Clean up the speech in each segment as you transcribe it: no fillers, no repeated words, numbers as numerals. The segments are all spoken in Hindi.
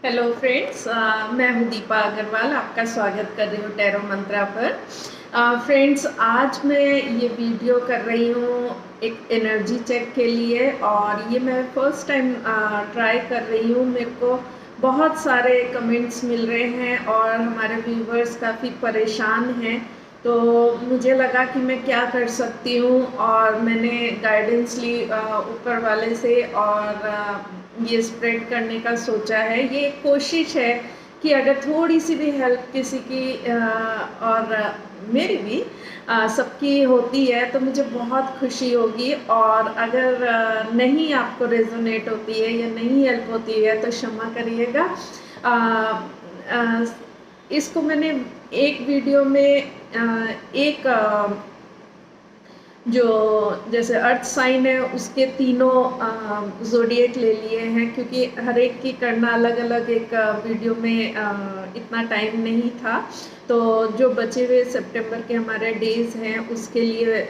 हेलो फ्रेंड्स, मैं हूँ दीपा अग्रवाल। आपका स्वागत कर रही हूँ टैरो मंत्रा पर। फ्रेंड्स, आज मैं ये वीडियो कर रही हूँ एक एनर्जी चेक के लिए, और ये मैं फर्स्ट टाइम ट्राई कर रही हूँ। मेरे को बहुत सारे कमेंट्स मिल रहे हैं और हमारे व्यूवर्स काफ़ी परेशान हैं, तो मुझे लगा कि मैं क्या कर सकती हूँ, और मैंने गाइडेंस ली ऊपर वाले से, और ये स्प्रेड करने का सोचा है। ये एक कोशिश है कि अगर थोड़ी सी भी हेल्प किसी की और मेरी भी सबकी होती है तो मुझे बहुत खुशी होगी। और अगर नहीं आपको रेजोनेट होती है या नहीं हेल्प होती है तो क्षमा करिएगा। इसको मैंने एक वीडियो में एक जो जैसे अर्थ साइन है उसके तीनों ज़ोडिएक ले लिए हैं, क्योंकि हर एक की करना अलग अलग एक वीडियो में इतना टाइम नहीं था। तो जो बचे हुए सितंबर के हमारे डेज हैं उसके लिए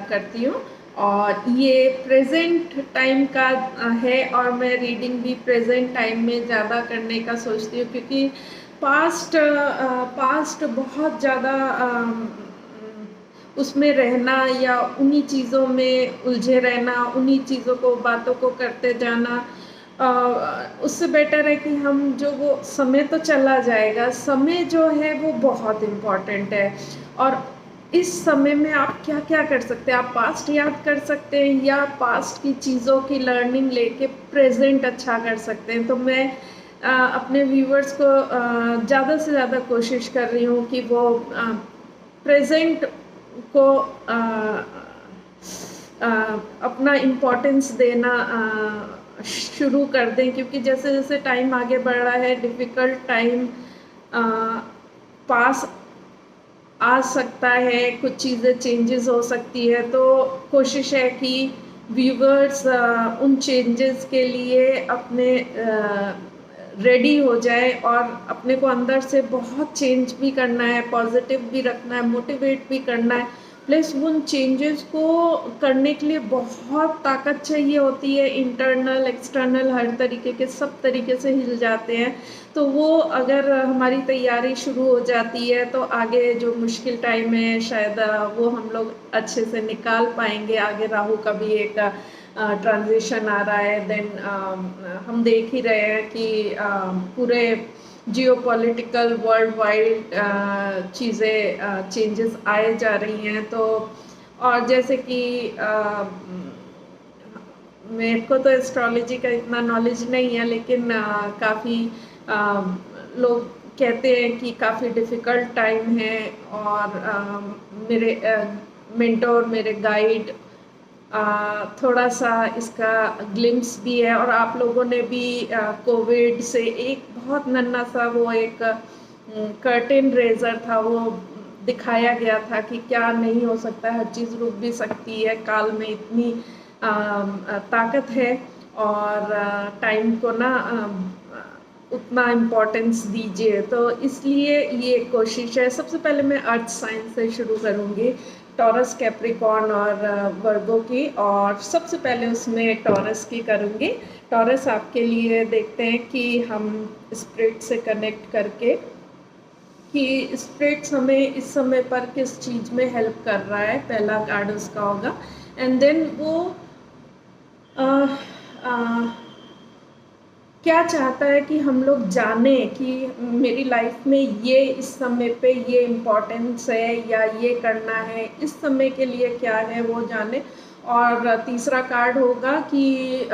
करती हूँ। और ये प्रेजेंट टाइम का है, और मैं रीडिंग भी प्रेजेंट टाइम में ज़्यादा करने का सोचती हूँ, क्योंकि पास्ट बहुत ज़्यादा उसमें रहना या उन्हीं चीज़ों में उलझे रहना, उन्हीं चीज़ों को बातों को करते जाना, उससे बेटर है कि हम जो वो समय तो चला जाएगा, समय जो है वो बहुत इम्पॉर्टेंट है। और इस समय में आप क्या क्या कर सकते हैं? आप पास्ट याद कर सकते हैं या पास्ट की चीज़ों की लर्निंग लेके प्रेजेंट अच्छा कर सकते हैं। तो मैं अपने व्यूवर्स को ज़्यादा से ज़्यादा कोशिश कर रही हूँ कि वो प्रेजेंट को अपना इम्पोर्टेंस देना शुरू कर दें, क्योंकि जैसे जैसे टाइम आगे बढ़ रहा है डिफ़िकल्ट टाइम पास आ सकता है, कुछ चीज़ें चेंजेस हो सकती है। तो कोशिश है कि व्यूवर्स उन चेंजेस के लिए अपने रेडी हो जाए, और अपने को अंदर से बहुत चेंज भी करना है, पॉजिटिव भी रखना है, मोटिवेट भी करना है। प्लस उन चेंजेस को करने के लिए बहुत ताकत चाहिए होती है, इंटरनल एक्सटर्नल हर तरीके के, सब तरीके से हिल जाते हैं। तो वो अगर हमारी तैयारी शुरू हो जाती है तो आगे जो मुश्किल टाइम है शायद वो हम लोग अच्छे से निकाल पाएंगे। आगे राहु का भी एक ट्रांजिशन आ रहा है। देन हम देख ही रहे हैं कि पूरे जियोपॉलिटिकल वर्ल्ड वाइड चीज़ें चेंजेस आए जा रही हैं। तो और जैसे कि मेरे को तो एस्ट्रोलॉजी का इतना नॉलेज नहीं है, लेकिन काफ़ी लोग कहते हैं कि काफ़ी डिफ़िकल्ट टाइम है। और मेरे मेंटोर, मेरे गाइड थोड़ा सा इसका ग्लिम्स भी है। और आप लोगों ने भी कोविड से एक बहुत नन्हा सा वो एक कर्टेन रेजर था, वो दिखाया गया था कि क्या नहीं हो सकता, हर चीज़ रुक भी सकती है, काल में इतनी ताकत है। और टाइम को ना उतना इम्पोर्टेंस दीजिए। तो इसलिए ये कोशिश है। सबसे पहले मैं अर्थ साइन से शुरू करूँगी, टॉरस, कैप्रिकॉर्न और वर्गो की। और सबसे पहले उसमें टॉरस की करूँगी। टॉरस आपके लिए देखते हैं कि हम स्पिरिट से कनेक्ट करके कि स्पिरिट्स हमें इस समय पर किस चीज़ में हेल्प कर रहा है। पहला कार्ड उसका होगा, एंड देन वो आ, आ, क्या चाहता है कि हम लोग जाने कि मेरी लाइफ में ये इस समय पे ये इम्पोर्टेंस है या ये करना है, इस समय के लिए क्या है वो जाने। और तीसरा कार्ड होगा कि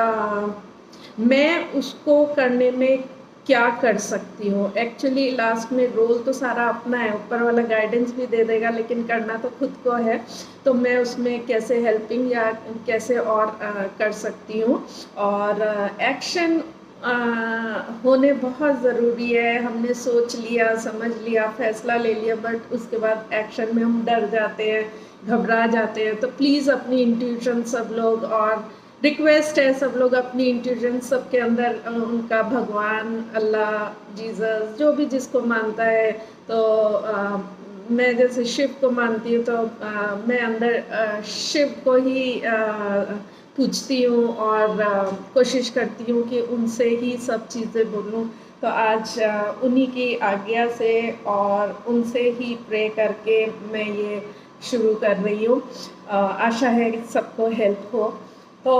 मैं उसको करने में क्या कर सकती हूँ। एक्चुअली लास्ट में रोल तो सारा अपना है, ऊपर वाला गाइडेंस भी दे देगा, लेकिन करना तो खुद को है। तो मैं उसमें कैसे हेल्पिंग या कैसे और कर सकती हूँ। और एक्शन होने बहुत ज़रूरी है। हमने सोच लिया, समझ लिया, फैसला ले लिया, बट उसके बाद एक्शन में हम डर जाते हैं, घबरा जाते हैं। तो प्लीज़ अपनी इंट्यूशन सब लोग, और रिक्वेस्ट है सब लोग अपनी इंट्यूशन सबके अंदर उनका भगवान, अल्लाह, जीसस, जो भी जिसको मानता है। तो मैं जैसे शिव को मानती हूँ, तो मैं अंदर शिव को ही पूछती हूँ, और कोशिश करती हूँ कि उनसे ही सब चीज़ें बोलूँ, तो आज उन्हीं की आज्ञा से और उनसे ही प्रे करके मैं ये शुरू कर रही हूँ। आशा है कि सबको हेल्प हो। तो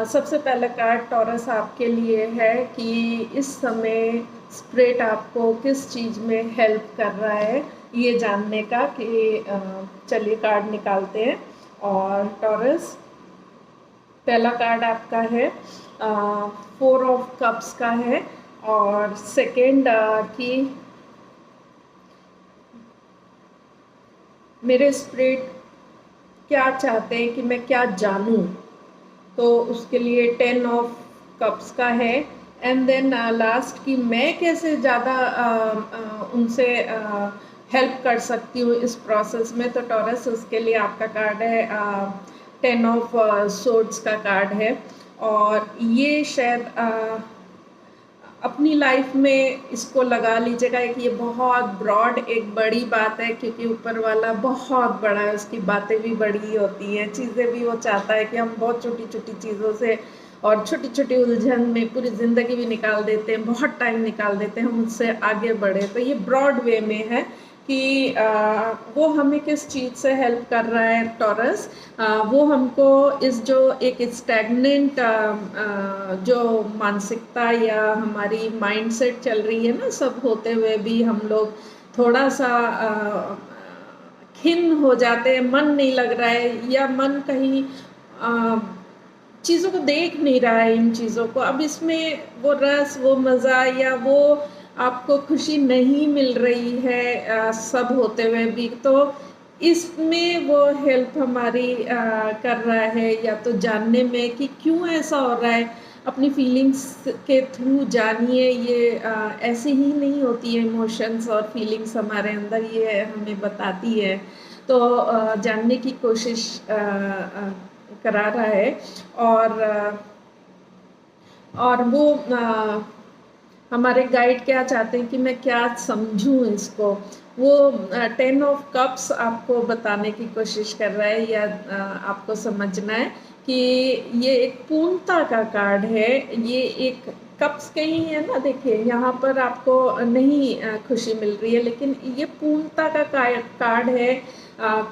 सबसे पहला कार्ड टॉरस आपके लिए है कि इस समय स्पिरिट आपको किस चीज़ में हेल्प कर रहा है ये जानने का कि चलिए कार्ड निकालते हैं। और टॉरस पहला कार्ड आपका है 4 ऑफ कप्स का है और सेकेंड कि मेरे स्पिरिट क्या चाहते हैं कि मैं क्या जानूं, तो उसके लिए 10 ऑफ कप्स का है। एंड देन लास्ट की मैं कैसे ज़्यादा उनसे हेल्प कर सकती हूँ इस प्रोसेस में, तो टॉरस उसके लिए आपका कार्ड है 10 ऑफ सोर्ड्स का कार्ड है। और ये शायद अपनी लाइफ में इसको लगा लीजिएगा कि ये बहुत ब्रॉड एक बड़ी बात है, क्योंकि ऊपर वाला बहुत बड़ा है, उसकी बातें भी बड़ी होती हैं, चीज़ें भी वो चाहता है कि हम बहुत छोटी छोटी चीज़ों से और छोटी छोटी उलझन में पूरी ज़िंदगी भी निकाल देते हैं, बहुत टाइम निकाल देते हैं हम उससे आगे बढ़े। तो ये ब्रॉड वे में है कि वो हमें किस चीज़ से हेल्प कर रहा है टॉरस। वो हमको इस जो एक स्टैग्नेंट जो मानसिकता या हमारी माइंडसेट चल रही है ना, सब होते हुए भी हम लोग थोड़ा सा खिन्न हो जाते हैं, मन नहीं लग रहा है या मन कहीं चीज़ों को देख नहीं रहा है, इन चीज़ों को अब इसमें वो रस, वो मज़ा या वो आपको खुशी नहीं मिल रही है सब होते हुए भी। तो इसमें वो हेल्प हमारी कर रहा है, या तो जानने में कि क्यों ऐसा हो रहा है, अपनी फीलिंग्स के थ्रू जानिए। ये ऐसे ही नहीं होती है, इमोशंस और फीलिंग्स हमारे अंदर ये हमें बताती है। तो जानने की कोशिश करा रहा है। और वो हमारे गाइड क्या चाहते हैं कि मैं क्या समझूं इसको, वो 10 ऑफ कप्स आपको बताने की कोशिश कर रहा है, या आपको समझना है कि ये एक पूर्णता का कार्ड है। ये एक कप्स कहीं है ना, देखिए यहाँ पर आपको नहीं खुशी मिल रही है, लेकिन ये पूर्णता का कार्ड है,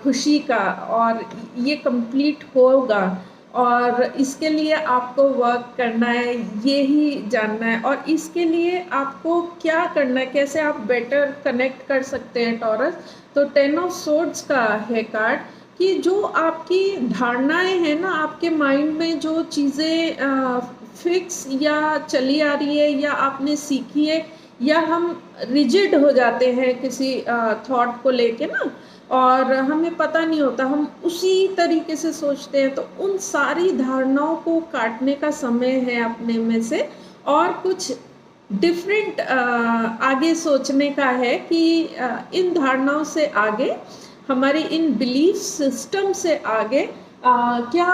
खुशी का, और ये कंप्लीट होगा। और इसके लिए आपको वर्क करना है, ये ही जानना है, और इसके लिए आपको क्या करना है, कैसे आप बेटर कनेक्ट कर सकते हैं टॉरस। तो 10 ऑफ सोर्ड्स का है कार्ड कि जो आपकी धारणाएं हैं ना, आपके माइंड में जो चीज़ें फिक्स या चली आ रही है या आपने सीखी है, या हम रिजिड हो जाते हैं किसी थॉट को लेके ना, और हमें पता नहीं होता, हम उसी तरीके से सोचते हैं। तो उन सारी धारणाओं को काटने का समय है अपने में से, और कुछ डिफरेंट आगे सोचने का है कि इन धारणाओं से आगे, हमारी इन बिलीफ सिस्टम से आगे क्या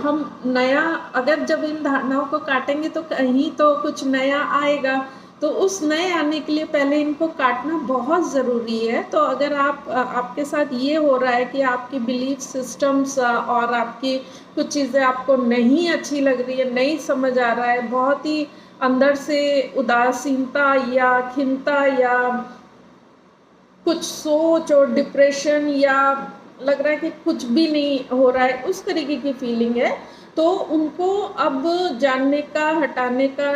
हम नया, अगर जब इन धारणाओं को काटेंगे तो कहीं तो कुछ नया आएगा। तो उस नए आने के लिए पहले इनको काटना बहुत ज़रूरी है। तो अगर आपके साथ ये हो रहा है कि आपकी बिलीफ सिस्टम्स और आपकी कुछ चीज़ें आपको नहीं अच्छी लग रही है, नहीं समझ आ रहा है, बहुत ही अंदर से उदासीनता या खिन्नता या कुछ सोच और डिप्रेशन, या लग रहा है कि कुछ भी नहीं हो रहा है, उस तरीके की फीलिंग है, तो उनको अब जानने का, हटाने का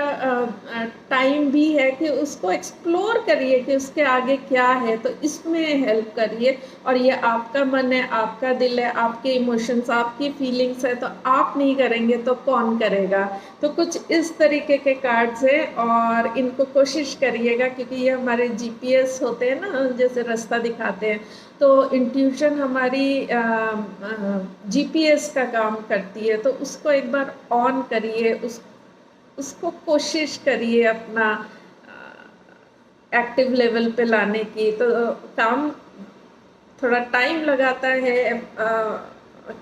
टाइम भी है कि उसको एक्सप्लोर करिए कि उसके आगे क्या है। तो इसमें हेल्प करिए। और ये आपका मन है, आपका दिल है, आपके इमोशंस, आपकी फीलिंग्स है, तो आप नहीं करेंगे तो कौन करेगा। तो कुछ इस तरीके के कार्ड्स हैं, और इनको कोशिश करिएगा, क्योंकि ये हमारे जीपीएस होते हैं ना, जैसे रास्ता दिखाते हैं। तो इंट्यूशन हमारी जीपीएस का काम करती है। तो उसको एक बार ऑन करिए, उसको कोशिश करिए अपना एक्टिव लेवल पे लाने की। तो काम थोड़ा टाइम लगाता है,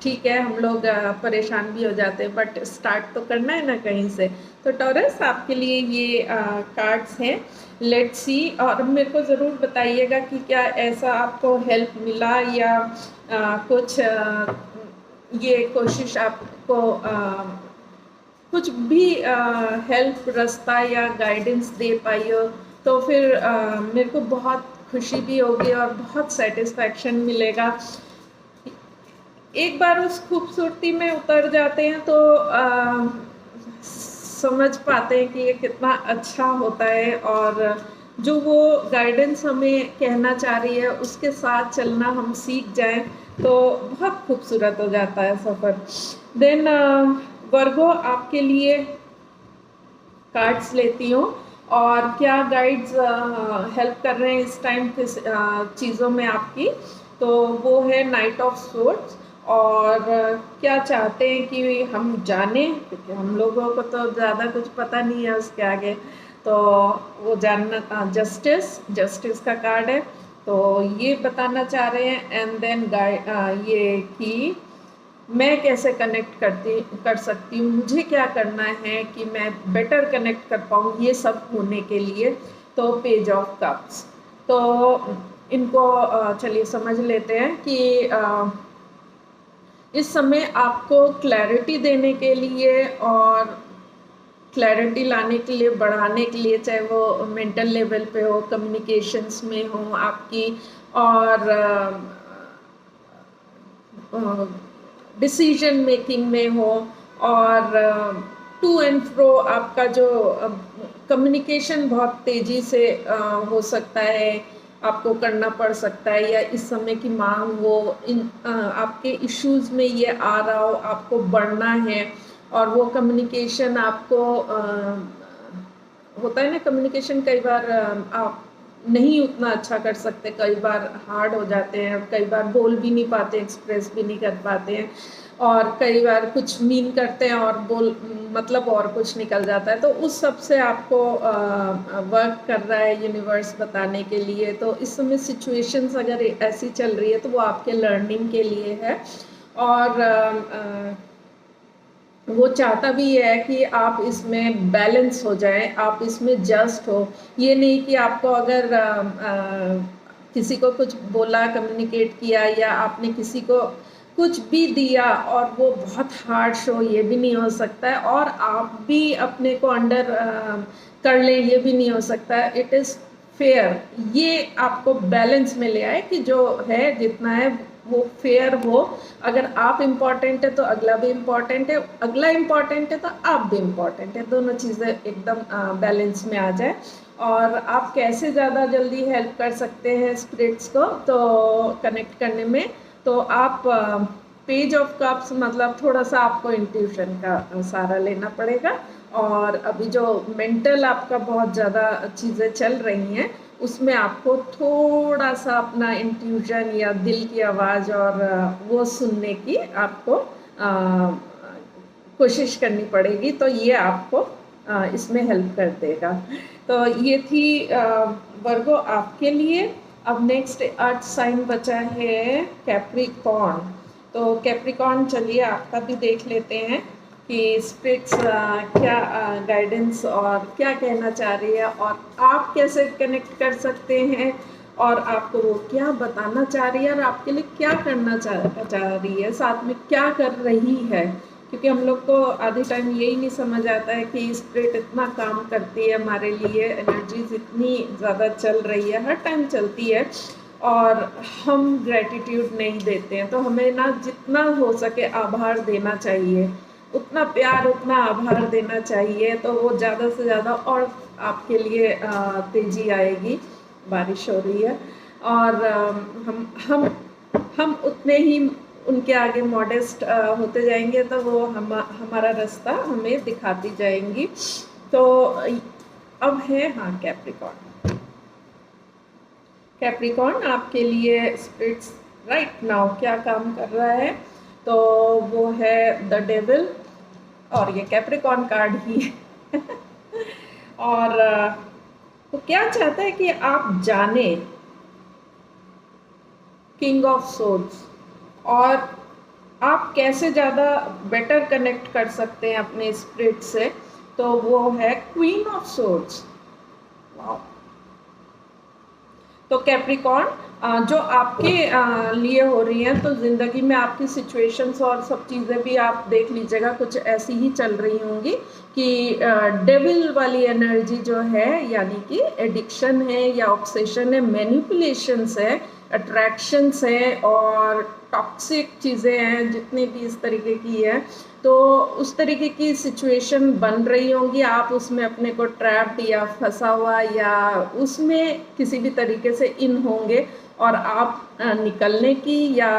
ठीक है, हम लोग परेशान भी हो जाते हैं, बट स्टार्ट तो करना है ना कहीं से। तो टॉरस आपके लिए ये कार्ड्स हैं, लेट्स सी। और मेरे को ज़रूर बताइएगा कि क्या ऐसा आपको हेल्प मिला, या कुछ ये कोशिश आपको कुछ भी हेल्प, रास्ता या गाइडेंस दे पाई हो, तो फिर मेरे को बहुत खुशी भी होगी और बहुत सेटिस्फैक्शन मिलेगा। एक बार उस खूबसूरती में उतर जाते हैं तो समझ पाते हैं कि ये कितना अच्छा होता है, और जो वो गाइडेंस हमें कहना चाह रही है उसके साथ चलना हम सीख जाएं तो बहुत खूबसूरत हो जाता है सफ़र। देन वर्गो, आपके लिए कार्ड्स लेती हूँ, और क्या गाइड्स हेल्प कर रहे हैं इस टाइम किस चीज़ों में आपकी, तो वो है नाइट ऑफ सोर्ड्स। और क्या चाहते हैं कि हम जानें, क्योंकि हम लोगों को तो ज़्यादा कुछ पता नहीं है उसके आगे, तो वो जानना, जस्टिस का कार्ड है, तो ये बताना चाह रहे हैं। एंड देन ये कि मैं कैसे कनेक्ट कर सकती हूँ, मुझे क्या करना है कि मैं बेटर कनेक्ट कर पाऊँ ये सब होने के लिए, तो पेज ऑफ कप्स। तो इनको चलिए समझ लेते हैं कि इस समय आपको क्लैरिटी देने के लिए और क्लैरिटी लाने के लिए, बढ़ाने के लिए, चाहे वो मेंटल लेवल पे हो, कम्युनिकेशंस में हो आपकी, और डिसीजन मेकिंग में हो, और टू एंड फ्रो आपका जो कम्युनिकेशन बहुत तेज़ी से हो सकता है, आपको करना पड़ सकता है, या इस समय की मांग हो, आपके इश्यूज में ये आ रहा हो, आपको बढ़ना है, और वो कम्युनिकेशन आपको होता है ना, कम्युनिकेशन कई बार आप नहीं उतना अच्छा कर सकते, कई बार हार्ड हो जाते हैं, कई बार बोल भी नहीं पाते, एक्सप्रेस भी नहीं कर पाते हैं, और कई बार कुछ मीन करते हैं और मतलब और कुछ निकल जाता है। तो उस सब से आपको वर्क कर रहा है यूनिवर्स बताने के लिए। तो इस समय सिचुएशंस अगर ऐसी चल रही है तो वो आपके लर्निंग के लिए है, और वो चाहता भी है कि आप इसमें बैलेंस हो जाएं, आप इसमें जस्ट हो। ये नहीं कि आपको अगर किसी को कुछ बोला, कम्युनिकेट किया, या आपने किसी को कुछ भी दिया और वो बहुत हार्श हो, ये भी नहीं हो सकता है, और आप भी अपने को अंडर कर लें, ये भी नहीं हो सकता है। इट इज़ फेयर, ये आपको बैलेंस में ले आए कि जो है जितना है वो फेयर हो। अगर आप इम्पॉर्टेंट है तो अगला भी इम्पॉर्टेंट है, अगला इम्पॉर्टेंट है तो आप भी इम्पॉर्टेंट है, दोनों चीज़ें एकदम बैलेंस में आ जाए। और आप कैसे ज़्यादा जल्दी हेल्प कर सकते हैं स्पिरिट्स को तो कनेक्ट करने में, तो आप पेज ऑफ कप्स, मतलब थोड़ा सा आपको इंट्यूशन का सहारा लेना पड़ेगा। और अभी जो मेंटल आपका बहुत ज़्यादा चीज़ें चल रही हैं, उसमें आपको थोड़ा सा अपना इंट्यूशन या दिल की आवाज़ और वो सुनने की आपको कोशिश करनी पड़ेगी, तो ये आपको इसमें हेल्प कर देगा। तो ये थी वर्गो आपके लिए। अब नेक्स्ट अर्थ साइन बचा है कैप्रिकॉर्न। तो कैप्रिकॉर्न, चलिए आपका भी देख लेते हैं कि स्पिरिट्स क्या गाइडेंस और क्या कहना चाह रही है, और आप कैसे कनेक्ट कर सकते हैं, और आपको वो क्या बताना चाह रही है, और आपके लिए क्या करना चाह रही है, साथ में क्या कर रही है। क्योंकि हम लोग को आधी टाइम यही नहीं समझ आता है कि स्पिरिट इतना काम करती है हमारे लिए, एनर्जीज इतनी ज़्यादा चल रही है, हर टाइम चलती है, और हम ग्रेटिट्यूड नहीं देते हैं। तो हमें ना जितना हो सके आभार देना चाहिए, उतना प्यार, उतना आभार देना चाहिए, तो वो ज़्यादा से ज़्यादा और आपके लिए तेज़ी आएगी। बारिश हो रही है, और हम उतने ही उनके आगे मॉडेस्ट होते जाएंगे, तो वो हमारा रास्ता हमें दिखाती जाएंगी। तो अब है हाँ कैप्रिकॉर्न। कैप्रिकॉर्न आपके लिए स्पिरिट्स राइट नाउ क्या काम कर रहा है, तो वो है द डेविल, और ये कैप्रिकॉर्न कार्ड ही है और वो क्या चाहता है कि आप जाने किंग ऑफ सोर्ड्स, और आप कैसे ज़्यादा बेटर कनेक्ट कर सकते हैं अपने स्पिरिट से, तो वो है क्वीन ऑफ सोर्ड्स। वाओ, तो कैप्रिकॉर्न जो आपके लिए हो रही हैं, तो ज़िंदगी में आपकी सिचुएशंस और सब चीज़ें भी आप देख लीजिएगा कुछ ऐसी ही चल रही होंगी कि डेविल वाली एनर्जी जो है, यानी कि एडिक्शन है या ऑब्सेशन है, मैनिपुलेशंस है, अट्रैक्शंस है और टॉक्सिक चीज़ें हैं जितनी भी इस तरीके की है, तो उस तरीके की सिचुएशन बन रही होंगी। आप उसमें अपने को ट्रैप्ड या फंसा हुआ या उसमें किसी भी तरीके से इन होंगे और आप निकलने की या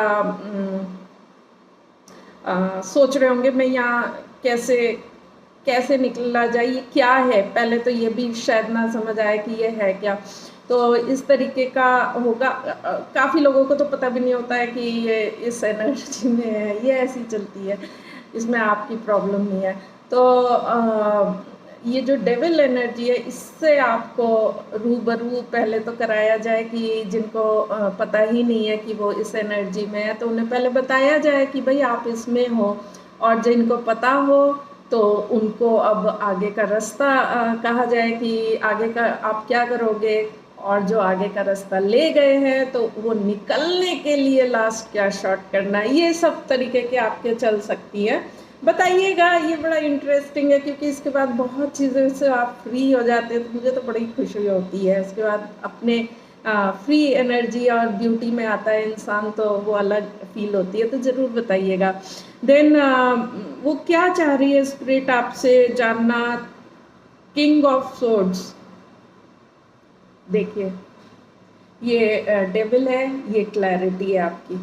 सोच रहे होंगे मैं यहाँ कैसे कैसे निकला जाए, ये क्या है, पहले तो ये भी शायद ना समझ आए कि ये है क्या। तो इस तरीके का होगा। काफ़ी लोगों को तो पता भी नहीं होता है कि ये इस एनर्जी में है, ये ऐसी चलती है, इसमें आपकी प्रॉब्लम नहीं है। तो ये जो डेविल एनर्जी है, इससे आपको रूबरू पहले तो कराया जाए कि जिनको पता ही नहीं है कि वो इस एनर्जी में है, तो उन्हें पहले बताया जाए कि भाई आप इसमें हो, और जिनको पता हो तो उनको अब आगे का रास्ता कहा जाए कि आगे का आप क्या करोगे, और जो आगे का रास्ता ले गए हैं तो वो निकलने के लिए लास्ट क्या शॉट करना है, ये सब तरीके के आपके चल सकती है। बताइएगा, ये बड़ा इंटरेस्टिंग है क्योंकि इसके बाद बहुत चीज़ें से आप फ्री हो जाते हैं, तो मुझे तो बड़ी खुशी होती है। उसके बाद अपने फ्री एनर्जी और ब्यूटी में आता है इंसान, तो वो अलग फील होती है। तो ज़रूर बताइएगा। देन वो क्या चाह रही है स्पिरिट आपसे जानना, किंग ऑफ सोर्ड्स। देखिए, ये डेविल है, ये क्लैरिटी है आपकी,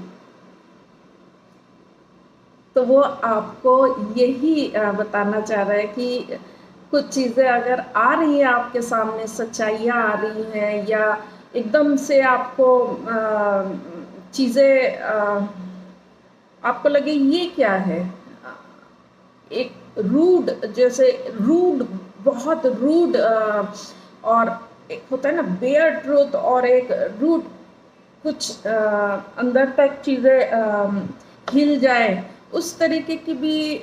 तो वो आपको यही बताना चाह रहा है कि कुछ चीज़ें अगर आ रही है आपके सामने, सच्चाइयाँ आ रही हैं या एकदम से आपको चीज़ें आपको लगे ये क्या है, एक रूड, जैसे रूड, बहुत रूड, और एक होता है ना बेयर ट्रूथ, और एक रूड कुछ अंदर तक चीज़ें हिल जाए, उस तरीके की भी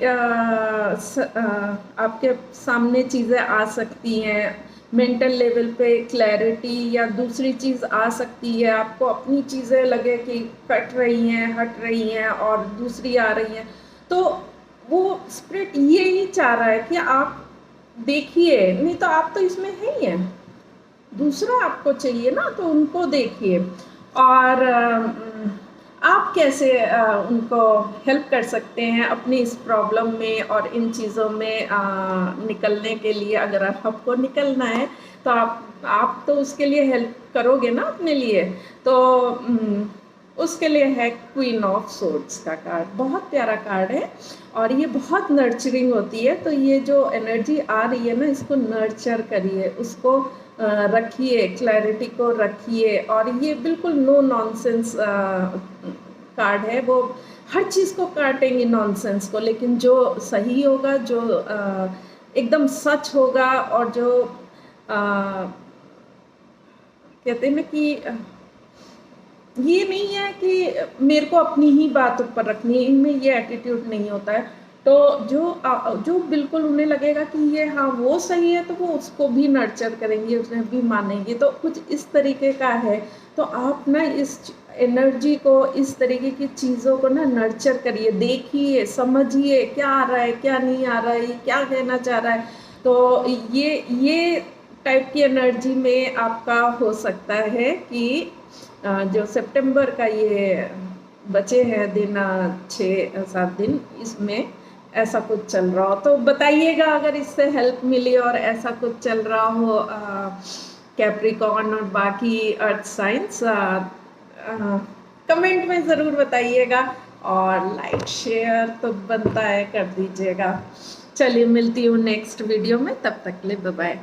आपके सामने चीज़ें आ सकती हैं। मेंटल लेवल पे क्लैरिटी या दूसरी चीज़ आ सकती है, आपको अपनी चीज़ें लगे कि कट रही हैं, हट रही हैं और दूसरी आ रही हैं। तो वो स्पिरिट यही चाह रहा है कि आप देखिए, नहीं तो आप तो इसमें है ही हैं, दूसरा आपको चाहिए ना, तो उनको देखिए। और आप कैसे उनको हेल्प कर सकते हैं अपनी इस प्रॉब्लम में और इन चीज़ों में निकलने के लिए। अगर आपको निकलना है तो आप तो उसके लिए हेल्प करोगे ना अपने लिए। तो उसके लिए है क्वीन ऑफ सोर्ड्स का कार्ड, बहुत प्यारा कार्ड है और ये बहुत नर्चरिंग होती है। तो ये जो एनर्जी आ रही है ना, इसको नर्चर करिए, उसको रखिए, क्लैरिटी को रखिए। और ये बिल्कुल नो नॉनसेंस कार्ड है, वो हर चीज़ को काटेंगे नॉनसेंस को, लेकिन जो सही होगा, जो एकदम सच होगा, और जो कहते हैं ना कि ये नहीं है कि मेरे को अपनी ही बात ऊपर रखनी है, इनमें ये एटीट्यूड नहीं होता है। तो जो बिल्कुल उन्हें लगेगा कि ये हाँ वो सही है, तो वो उसको भी नर्चर करेंगे, उसे भी मानेंगे। तो कुछ इस तरीके का है। तो आप ना इस एनर्जी को, इस तरीके की चीज़ों को ना नर्चर करिए, देखिए, समझिए क्या आ रहा है, क्या नहीं आ रहा है, क्या कहना चाह रहा है। तो ये टाइप की एनर्जी में आपका हो सकता है कि जो सितंबर का ये बचे हैं दिन, 6-7 दिन, इसमें ऐसा कुछ चल रहा हो तो बताइएगा अगर इससे हेल्प मिली और ऐसा कुछ चल रहा हो कैप्रिकॉर्न और बाकी अर्थ साइंस। कमेंट में ज़रूर बताइएगा और लाइक शेयर तो बनता है, कर दीजिएगा। चलिए, मिलती हूँ नेक्स्ट वीडियो में, तब तक के लिए बाय बाय।